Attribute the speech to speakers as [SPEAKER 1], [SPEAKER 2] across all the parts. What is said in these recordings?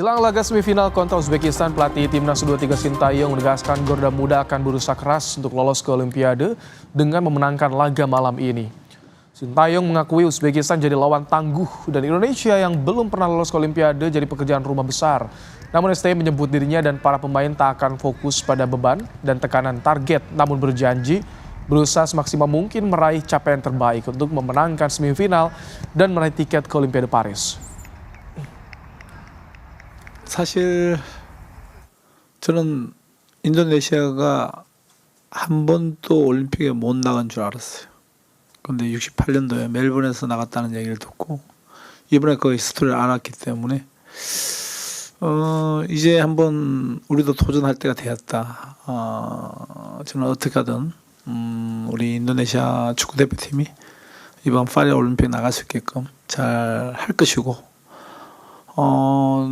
[SPEAKER 1] Jelang laga semifinal kontra Uzbekistan, pelatih timnas U23 Sintayong menegaskan Garuda Muda akan berusaha keras untuk lolos ke Olimpiade dengan memenangkan laga malam ini. Sintayong mengakui Uzbekistan jadi lawan tangguh dan Indonesia yang belum pernah lolos ke Olimpiade jadi pekerjaan rumah besar. Namun STY menyebut dirinya dan para pemain tak akan fokus pada beban dan tekanan target, namun berjanji berusaha semaksimal mungkin meraih capaian terbaik untuk memenangkan semifinal dan meraih tiket ke Olimpiade Paris.
[SPEAKER 2] 사실 저는 인도네시아가 한 번도 올림픽에 못 나간 줄 알았어요. 근데 68년도에 멜번에서 나갔다는 얘기를 듣고 이번에 거의 스토리를 알았기 때문에 이제 한번 우리도 도전할 때가 되었다. 저는 어떻게 하든 우리 인도네시아 축구 대표팀이 이번 파리 올림픽 나갈 수 있게끔 잘 할 것이고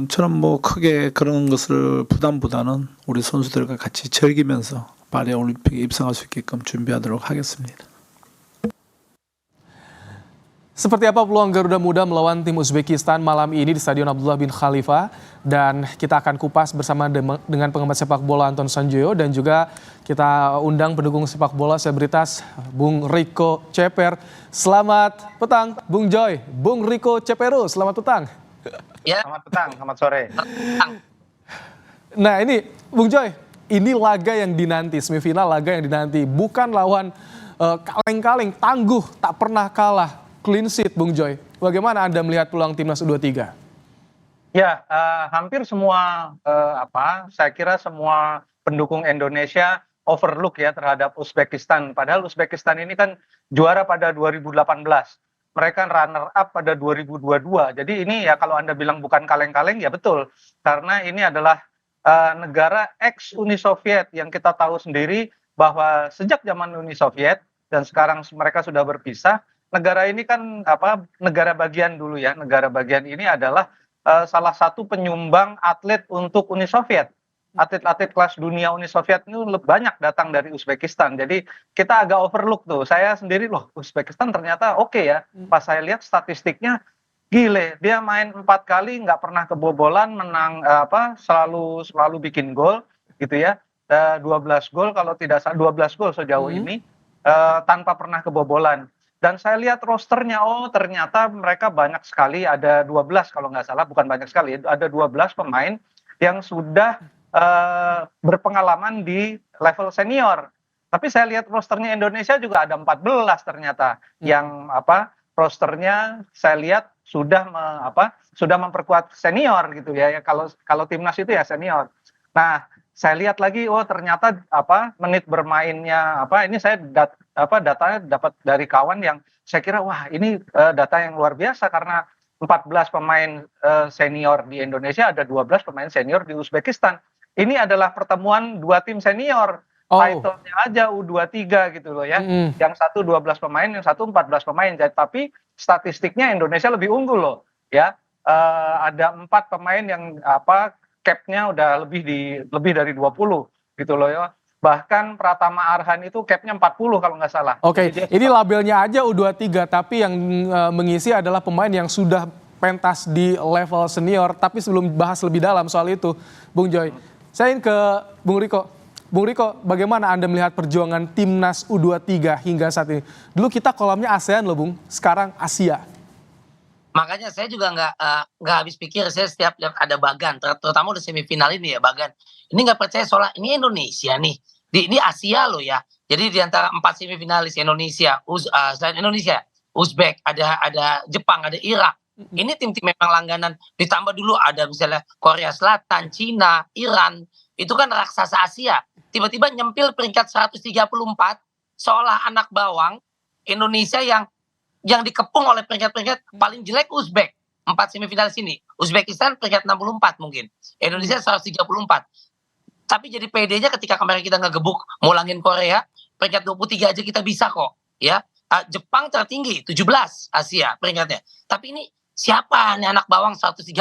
[SPEAKER 2] 저는 뭐 크게 그런 것을 부담보다는 우리 선수들과 같이 즐기면서 파리 올림픽에 입성할 수 있게끔 준비하도록 하겠습니다.
[SPEAKER 1] Seperti apa peluang Garuda Muda melawan tim Uzbekistan malam ini di Stadion Abdullah bin Khalifa, dan kita akan kupas bersama dengan pengamat sepak bola Anton Sanjoyo dan juga kita undang pendukung sepak bola selebritas Bung Rico Ceper. Selamat petang Bung Joy, Bung Rico Cepero, selamat petang.
[SPEAKER 3] Ya, selamat petang, selamat sore.
[SPEAKER 1] Nah ini Bung Joy, ini laga yang dinanti, semifinal laga yang dinanti, bukan lawan kaleng-kaleng, tangguh, tak pernah kalah. Clean sheet, Bung Joy. Bagaimana Anda melihat peluang timnas U23?
[SPEAKER 3] Ya, hampir semua saya kira semua pendukung Indonesia overlook ya terhadap Uzbekistan. Padahal Uzbekistan ini kan juara pada 2018. Mereka runner up pada 2022. Jadi ini ya kalau Anda bilang bukan kaleng-kaleng ya betul. Karena ini adalah negara ex Uni Soviet yang kita tahu sendiri bahwa sejak zaman Uni Soviet dan sekarang mereka sudah berpisah. Negara ini kan negara bagian dulu ya. Negara bagian ini adalah salah satu penyumbang atlet untuk Uni Soviet. Atlet-atlet kelas dunia Uni Soviet ini banyak datang dari Uzbekistan. Jadi kita agak overlook tuh. Saya sendiri loh Uzbekistan ternyata oke ya. Pas saya lihat statistiknya gile. Dia main 4 kali nggak pernah kebobolan, menang selalu bikin gol gitu ya. 12 gol kalau tidak salah 12 gol sejauh ini tanpa pernah kebobolan. Dan saya lihat rosternya, ternyata mereka banyak sekali, ada 12 kalau nggak salah, bukan banyak sekali, ada 12 pemain yang sudah berpengalaman di level senior. Tapi saya lihat rosternya Indonesia juga ada 14 ternyata, yang rosternya saya lihat sudah memperkuat senior gitu ya. Kalau timnas itu ya senior. Nah, saya lihat lagi, ternyata menit bermainnya ini saya datanya dapat dari kawan yang saya kira wah ini data yang luar biasa karena 14 pemain senior di Indonesia, ada 12 pemain senior di Uzbekistan. Ini adalah pertemuan dua tim senior. Title-nya aja U23 gitu loh ya. Yang satu 12 pemain, yang satu 14 pemain. Tapi statistiknya Indonesia lebih unggul loh ya. Ada 4 pemain yang cap-nya udah lebih dari 20 gitu loh ya. Bahkan Pratama Arhan itu cap-nya 40 kalau nggak salah.
[SPEAKER 1] Oke, ini labelnya aja U23, tapi yang mengisi adalah pemain yang sudah pentas di level senior. Tapi sebelum bahas lebih dalam soal itu, Bung Joy, saya ingin ke Bung Riko. Bung Riko, bagaimana Anda melihat perjuangan timnas U23 hingga saat ini? Dulu kita kolamnya ASEAN loh Bung, sekarang Asia.
[SPEAKER 4] Makanya saya juga nggak habis pikir, saya setiap lihat ada Bagan, terutama di semifinal ini ya Bagan. Ini nggak percaya soalnya ini Indonesia nih, ini Asia loh ya. Jadi di antara 4 semifinalis Indonesia, selain Indonesia, Uzbek, ada Jepang, ada Irak. Ini tim-tim memang langganan. Ditambah dulu ada misalnya Korea Selatan, Cina, Iran, itu kan raksasa Asia. Tiba-tiba nyempil peringkat 134, seolah anak bawang Indonesia yang dikepung oleh peringkat-peringkat paling jelek Uzbek. 4 semifinalis ini. Uzbekistan peringkat 64 mungkin. Indonesia 134. Tapi jadi PD-nya ketika kemarin kita ngegebuk ngulangin Korea, peringkat 23 aja kita bisa kok. Ya. Jepang tertinggi, 17 Asia peringkatnya. Tapi ini siapa nih anak bawang 134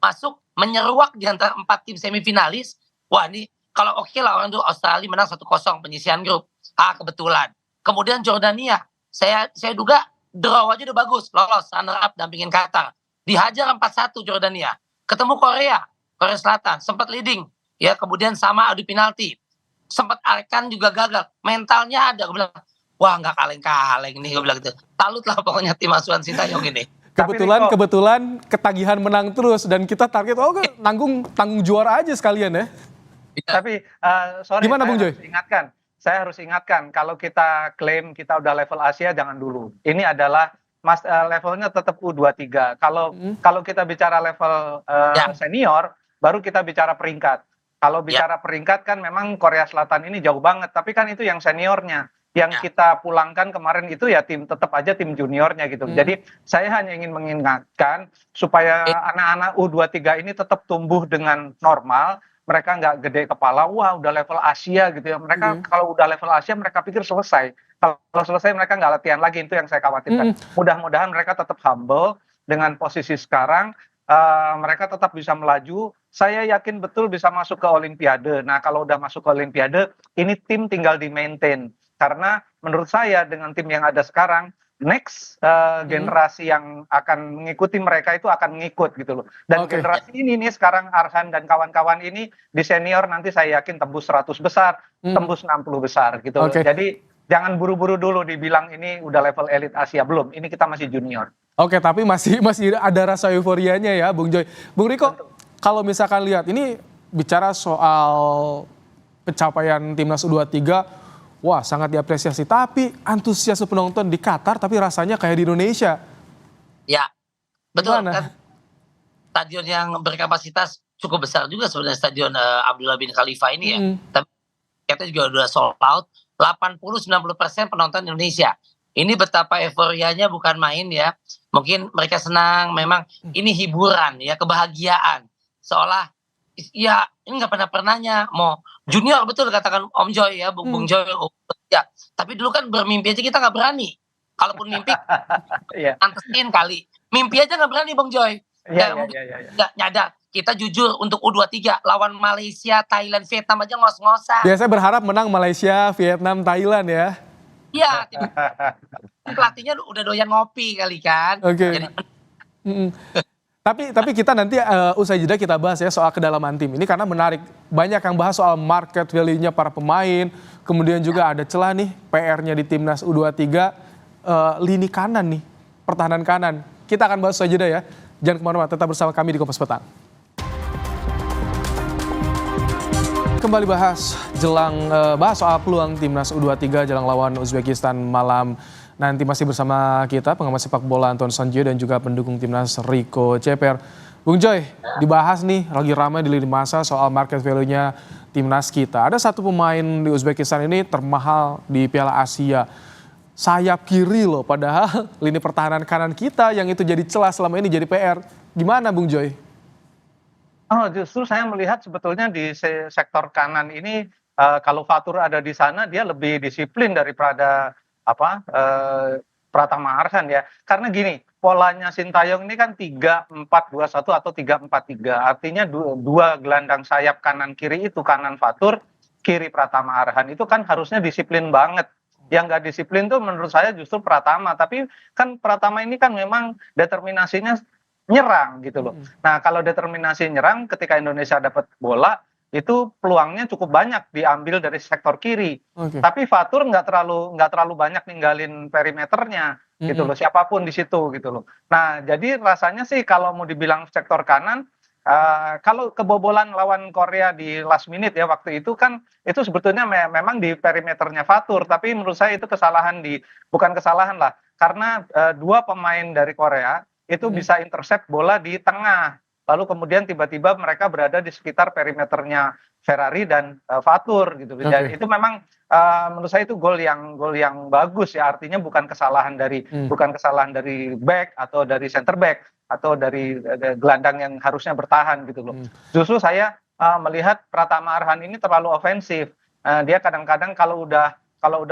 [SPEAKER 4] masuk menyeruak di antara 4 tim semifinalis. Wah ini kalau oke lah orang tuh Australia menang 1-0 penyisihan grup. Kebetulan. Kemudian Jordania. Saya duga draw aja udah bagus, lolos runner up dampingin Qatar. Dihajar 4-1 Jordania. ketemu Korea Selatan sempat leading ya, kemudian sama adu penalti, sempat Arkan juga gagal, mentalnya ada, gue bilang wah nggak kaleng-kaleng nih, gue bilang gitu. Salut lah pokoknya tim asuhan Sintayong ini.
[SPEAKER 1] Kebetulan ketagihan menang terus dan kita target tanggung juara aja sekalian ya.
[SPEAKER 3] Tapi sorry,
[SPEAKER 1] Gimana Bung Joy?
[SPEAKER 3] Saya harus ingatkan kalau kita klaim kita udah level Asia, jangan dulu. Ini adalah levelnya tetap U23. Kalau kita bicara level senior, baru kita bicara peringkat. Kalau bicara peringkat kan memang Korea Selatan ini jauh banget, tapi kan itu yang seniornya. Yang kita pulangkan kemarin itu ya tetap aja tim juniornya gitu. Jadi saya hanya ingin mengingatkan supaya anak-anak U23 ini tetap tumbuh dengan normal. Mereka nggak gede kepala, wah udah level Asia gitu ya. Mereka kalau udah level Asia mereka pikir selesai. Kalau selesai mereka nggak latihan lagi, itu yang saya khawatirkan. Mudah-mudahan mereka tetap humble dengan posisi sekarang. Mereka tetap bisa melaju. Saya yakin betul bisa masuk ke Olimpiade. Nah kalau udah masuk ke Olimpiade, ini tim tinggal di-maintain. Karena menurut saya dengan tim yang ada sekarang, next generasi yang akan mengikuti mereka itu akan mengikut gitu loh. Dan generasi ini nih sekarang Arhan dan kawan-kawan ini di senior nanti saya yakin tembus 100 besar, tembus 60 besar gitu. Jadi jangan buru-buru dulu dibilang ini udah level elit Asia, belum. Ini kita masih junior.
[SPEAKER 1] Oke, tapi masih ada rasa euforianya ya Bung Joy. Bung Riko, kalau misalkan lihat ini bicara soal pencapaian timnas U23, wah sangat diapresiasi. Tapi antusiasme penonton di Qatar tapi rasanya kayak di Indonesia.
[SPEAKER 4] Ya, betul.
[SPEAKER 1] Gimana?
[SPEAKER 4] Kan stadion yang berkapasitas cukup besar juga sebenarnya, stadion Abdullah bin Khalifa ini ya. Tapi kita juga udah sold out, 80-90% penonton Indonesia. Ini betapa euforianya bukan main ya. Mungkin mereka senang, memang ini hiburan ya, kebahagiaan. Seolah ya ini nggak pernahnya mau junior, betul katakan Om Joy ya, Bung Joy ya. Tapi dulu kan bermimpi aja kita nggak berani. Kalaupun mimpi, antesin kali. Mimpi aja nggak berani Bung Joy. Nggak nyadar. Kita jujur untuk U23 lawan Malaysia, Thailand, Vietnam aja ngos-ngosan.
[SPEAKER 1] Ya saya berharap menang Malaysia, Vietnam, Thailand ya.
[SPEAKER 4] Iya. Pelatihnya udah doyan ngopi kali kan.
[SPEAKER 1] Oke.
[SPEAKER 4] Jadi,
[SPEAKER 1] Tapi kita nanti usai jeda kita bahas ya soal kedalaman tim ini karena menarik. Banyak yang bahas soal market value-nya para pemain. Kemudian juga ada celah nih PR-nya di timnas U23 lini kanan nih, pertahanan kanan. Kita akan bahas usai jeda ya. Jangan kemana-mana, tetap bersama kami di Kompas Petang. Kembali bahas soal peluang timnas U23 jelang lawan Uzbekistan malam nanti. Masih bersama kita pengamat sepak bola Anton Sanjio dan juga pendukung timnas Rico Ceper. Bung Joy, dibahas nih lagi ramai di lini masa soal market value-nya timnas kita. Ada satu pemain di Uzbekistan ini termahal di Piala Asia. Sayap kiri loh, padahal lini pertahanan kanan kita yang itu jadi celah selama ini jadi PR. Gimana Bung Joy?
[SPEAKER 3] Oh, justru saya melihat sebetulnya di sektor kanan ini kalau Fatur ada di sana dia lebih disiplin daripada Pratama Arhan ya. Karena gini, polanya Sintayong ini kan 3-4-2-1 atau 3-4-3. Artinya dua gelandang sayap kanan kiri itu, kanan Fatur, kiri Pratama Arhan itu kan harusnya disiplin banget. Yang nggak disiplin tuh menurut saya justru Pratama. Tapi kan Pratama ini kan memang determinasinya nyerang gitu loh. Nah kalau determinasi nyerang ketika Indonesia dapat bola itu peluangnya cukup banyak diambil dari sektor kiri. Tapi Fatur nggak terlalu banyak ninggalin perimeternya gitu loh, siapapun di situ gitu loh. Nah jadi rasanya sih kalau mau dibilang sektor kanan, kalau kebobolan lawan Korea di last minute ya waktu itu kan itu sebetulnya memang di perimeternya Fatur, tapi menurut saya itu bukan kesalahan lah, karena dua pemain dari Korea itu bisa intercept bola di tengah. Lalu kemudian tiba-tiba mereka berada di sekitar perimeternya Ferrari dan Fatur gitu. Jadi itu memang menurut saya itu gol yang bagus ya. Artinya bukan kesalahan dari back atau dari center back atau dari gelandang yang harusnya bertahan gitu loh. Justru saya melihat Pratama Arhan ini terlalu ofensif. Dia kadang-kadang kalau udah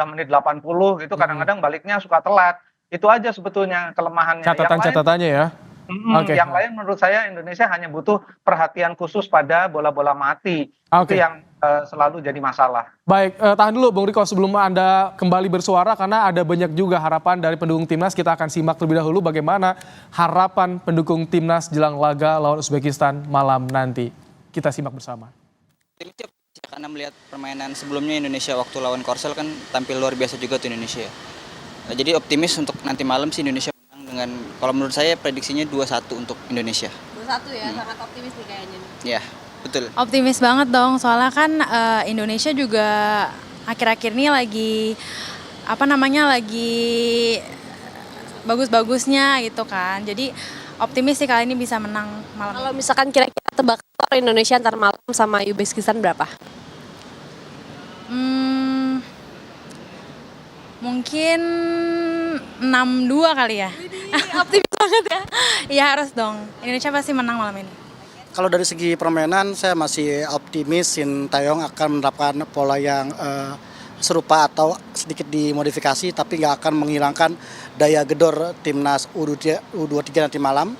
[SPEAKER 3] menit 80 gitu kadang-kadang baliknya suka telat. Itu aja sebetulnya kelemahannya.
[SPEAKER 1] Catatannya ya. Oke.
[SPEAKER 3] Yang lain menurut saya Indonesia hanya butuh perhatian khusus pada bola-bola mati. Itu
[SPEAKER 1] Oke.
[SPEAKER 3] yang selalu jadi masalah.
[SPEAKER 1] Baik, tahan dulu Bung Riko sebelum Anda kembali bersuara karena ada banyak juga harapan dari pendukung timnas. Kita akan simak terlebih dahulu bagaimana harapan pendukung timnas jelang laga lawan Uzbekistan malam nanti. Kita simak bersama.
[SPEAKER 5] Optimis ya, karena melihat permainan sebelumnya Indonesia waktu lawan Korsel kan tampil luar biasa juga tuh Indonesia. Jadi optimis untuk nanti malam sih Indonesia menang dengan, kalau menurut saya prediksinya 2-1 untuk Indonesia.
[SPEAKER 6] 2-1 ya, sangat optimis nih kayaknya.
[SPEAKER 5] Ya, betul.
[SPEAKER 6] Optimis banget dong, soalnya kan Indonesia juga akhir-akhir ini lagi lagi bagus-bagusnya gitu kan. Jadi optimis sih kali ini bisa menang malam.
[SPEAKER 7] Kalau misalkan kira-kira tebak skor Indonesia antar malam sama Uzbekistan berapa?
[SPEAKER 6] Mungkin 6-2 kali ya.
[SPEAKER 7] Optimis banget ya.
[SPEAKER 6] Iya harus dong. Indonesia pasti menang malam ini.
[SPEAKER 8] Kalau dari segi permainan saya masih optimis Sintayong akan menerapkan pola yang serupa atau sedikit dimodifikasi tapi nggak akan menghilangkan daya gedor timnas U23 nanti malam.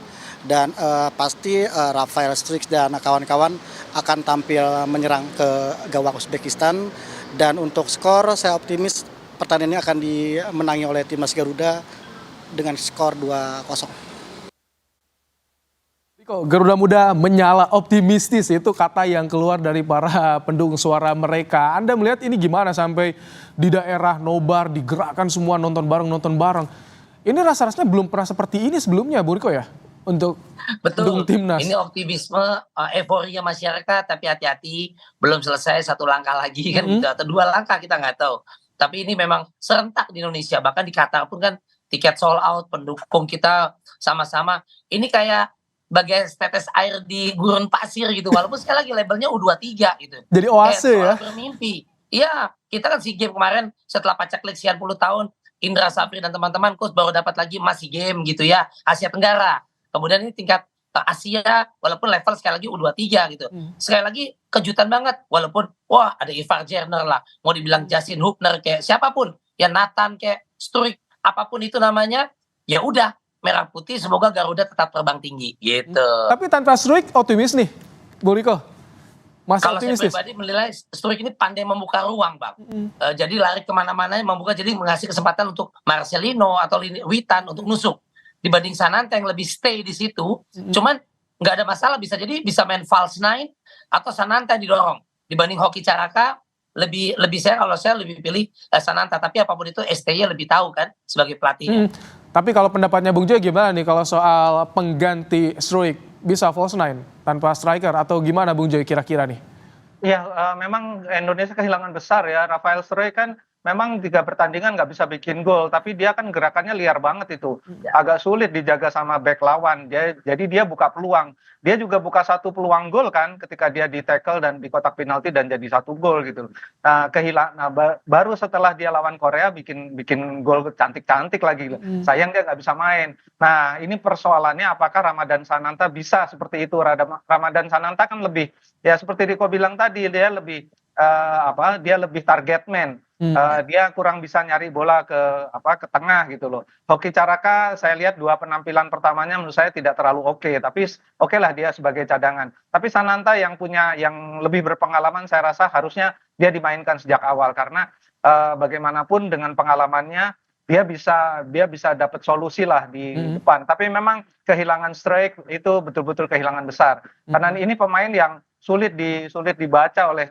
[SPEAKER 8] Dan pasti Rafael Struijk dan kawan-kawan akan tampil menyerang ke gawang Uzbekistan. Dan untuk skor saya optimis pertandingan ini akan dimenangi oleh timnas Garuda dengan skor 2-0.
[SPEAKER 1] Garuda Muda menyala optimistis, itu kata yang keluar dari para pendukung suara mereka. Anda melihat ini gimana sampai di daerah nobar digerakkan semua nonton bareng. Ini rasa-rasanya belum pernah seperti ini sebelumnya, Bu Riko ya? Untuk pendukung timnas.
[SPEAKER 4] Ini optimisme, euforia masyarakat, tapi hati-hati belum selesai satu langkah lagi kan gitu, atau 2 langkah kita nggak tahu. Tapi ini memang serentak di Indonesia, bahkan di Qatar pun kan tiket sold out, pendukung kita sama-sama. Ini kayak bagai tetes air di gurun pasir gitu, walaupun sekali lagi labelnya U23 gitu.
[SPEAKER 1] Jadi oase ya?
[SPEAKER 4] Bermimpi. Iya, kita kan SEA Games kemarin setelah pacaklik sekian puluh tahun, Indra Safri dan teman-teman coach baru dapat lagi emas SEA Games gitu ya, Asia Tenggara. Kemudian ini tingkat Asia, walaupun level sekali lagi U23 gitu. Sekali lagi kejutan banget, walaupun wah ada Ivar Jerner lah, mau dibilang Justin Hubner kayak siapapun, ya Nathan kayak Struijk, apapun itu namanya, ya udah merah putih, semoga Garuda tetap terbang tinggi gitu.
[SPEAKER 1] Tapi tanpa Struijk optimis nih, Bu Riko? Masih
[SPEAKER 4] Kalau saya
[SPEAKER 1] optimistis?
[SPEAKER 4] pribadi menilai Struijk ini pandai membuka ruang, Bang. Jadi lari kemana-mana membuka, jadi mengasih kesempatan untuk Marcelino atau Witan untuk nusuk. Dibanding Sananta yang lebih stay di situ, cuman nggak ada masalah, bisa jadi bisa main false nine atau Sananta yang didorong. Dibanding Hoki Caraka, lebih kalau saya lebih pilih Sananta, tapi apapun itu STY lebih tahu kan sebagai pelatihnya.
[SPEAKER 1] Tapi kalau pendapatnya Bung Joy gimana nih kalau soal pengganti Struijk, bisa false nine tanpa striker atau gimana Bung Joy kira-kira nih?
[SPEAKER 3] Ya, memang Indonesia kehilangan besar ya. Rafael Struijk kan memang 3 pertandingan nggak bisa bikin gol, tapi dia kan gerakannya liar banget itu. Agak sulit dijaga sama back lawan. Jadi dia buka peluang. Dia juga buka 1 peluang gol kan ketika dia di tackle dan di kotak penalti dan jadi 1 gol gitu. Nah, baru setelah dia lawan Korea bikin gol cantik-cantik lagi. Sayang dia nggak bisa main. Nah, ini persoalannya apakah Ramadan Sananta bisa seperti itu? Ramadan Sananta kan lebih, ya seperti Riko bilang tadi, dia lebih dia lebih target man. Dia kurang bisa nyari bola ke tengah gitu loh. Hoki Caraka saya lihat 2 penampilan pertamanya menurut saya tidak terlalu oke, tapi oke lah dia sebagai cadangan. Tapi Sananta yang lebih berpengalaman saya rasa harusnya dia dimainkan sejak awal, karena bagaimanapun dengan pengalamannya dia bisa dapat solusi lah di depan. Tapi memang kehilangan Struijk itu betul-betul kehilangan besar. Karena ini pemain yang sulit dibaca oleh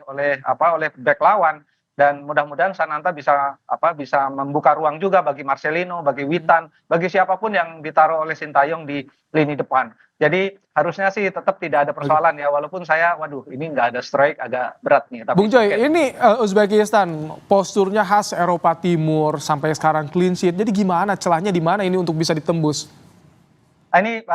[SPEAKER 3] back lawan. Dan mudah-mudahan Sananta bisa membuka ruang juga bagi Marcelino, bagi Witan, bagi siapapun yang ditaruh oleh Sintayong di lini depan. Jadi harusnya sih tetap tidak ada persoalan ya, walaupun ini nggak ada Struijk agak berat nih. Tapi
[SPEAKER 1] Bung Joy, ini Uzbekistan posturnya khas Eropa Timur, sampai sekarang clean sheet. Jadi gimana, celahnya di mana ini untuk bisa ditembus?
[SPEAKER 3] Ini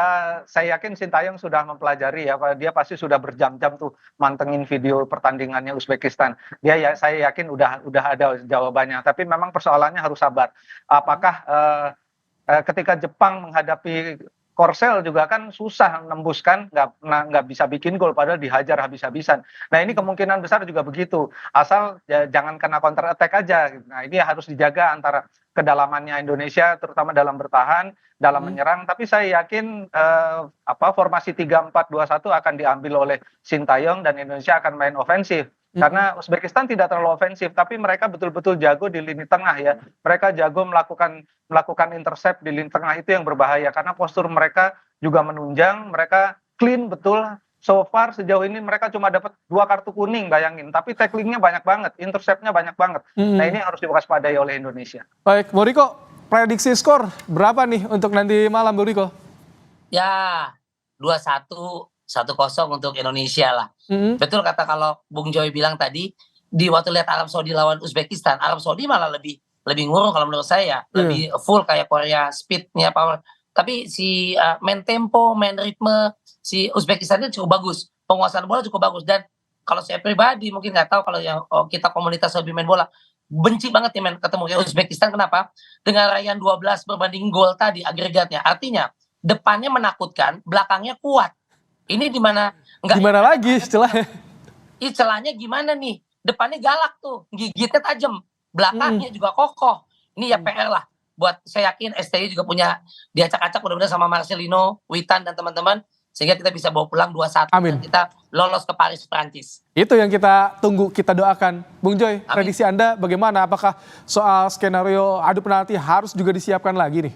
[SPEAKER 3] saya yakin Sintayong sudah mempelajari ya, dia pasti sudah berjam-jam tuh mantengin video pertandingannya Uzbekistan. Saya yakin udah ada jawabannya. Tapi memang persoalannya harus sabar. Apakah ketika Jepang menghadapi Korsel juga kan susah nembuskan, nggak bisa bikin gol padahal dihajar habis-habisan. Nah ini kemungkinan besar juga begitu, asal jangan kena counter attack aja. Nah ini harus dijaga antara kedalamannya Indonesia, terutama dalam bertahan, dalam menyerang. Tapi saya yakin formasi 3-4-2-1 akan diambil oleh Sintayong dan Indonesia akan main ofensif. Karena Uzbekistan tidak terlalu ofensif, tapi mereka betul-betul jago di lini tengah ya. Mereka jago melakukan intercept di lini tengah, itu yang berbahaya. Karena postur mereka juga menunjang, mereka clean betul. So far sejauh ini mereka cuma dapat 2 kartu kuning, bayangin. Tapi tacklingnya banyak banget, interceptnya banyak banget. Nah ini harus diwaspadai oleh Indonesia.
[SPEAKER 1] Baik, Bu Riko, prediksi skor berapa nih untuk nanti malam, Bu Riko?
[SPEAKER 4] Ya 2-1, 1-0 untuk Indonesia lah. Betul kata kalau Bung Joy bilang tadi, di waktu lihat Arab Saudi lawan Uzbekistan, Arab Saudi malah lebih ngurung kalau menurut saya, lebih full kayak Korea, speednya, power. Tapi si main tempo, main ritme, si Uzbekistan itu cukup bagus, penguasaan bola cukup bagus. Dan kalau saya pribadi mungkin nggak tahu kalau yang kita komunitas lebih main bola, benci banget nih main ketemu Uzbekistan. Kenapa? Dengan raihan 12 berbanding gol tadi agregatnya, artinya depannya menakutkan, belakangnya kuat. Ini di mana
[SPEAKER 1] Gimana lagi istilahnya?
[SPEAKER 4] Istilahnya gimana nih? Depannya galak tuh, gigitnya tajam, belakangnya juga kokoh. Ini ya PR lah. Buat saya yakin STI juga punya diacak-acak mudah-mudahan sama Marcelino, Witan dan teman-teman, sehingga kita bisa bawa pulang 2-1
[SPEAKER 1] Amin.
[SPEAKER 4] dan kita lolos ke Paris Prancis.
[SPEAKER 1] Itu yang kita tunggu, kita doakan. Bung Joy, prediksi Anda bagaimana? Apakah soal skenario adu penalti harus juga disiapkan lagi nih?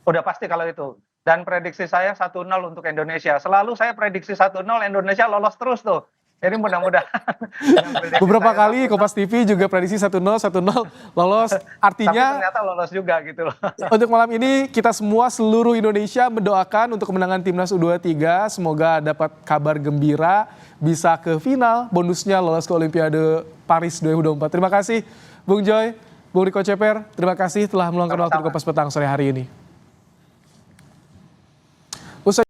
[SPEAKER 3] Udah pasti kalau itu. Dan prediksi saya 1-0 untuk Indonesia. Selalu saya prediksi 1-0, Indonesia lolos terus tuh. Jadi mudah-mudahan.
[SPEAKER 1] Beberapa kali Kompas TV juga prediksi 1-0 lolos. Artinya
[SPEAKER 3] tapi ternyata lolos juga gitu loh.
[SPEAKER 1] untuk malam ini kita semua seluruh Indonesia mendoakan untuk kemenangan Timnas U23. Semoga dapat kabar gembira, bisa ke final, bonusnya lolos ke Olimpiade Paris 2024. Terima kasih Bung Joy, Bung Riko Ceper, terima kasih telah meluangkan waktu di Kompas Petang sore hari ini.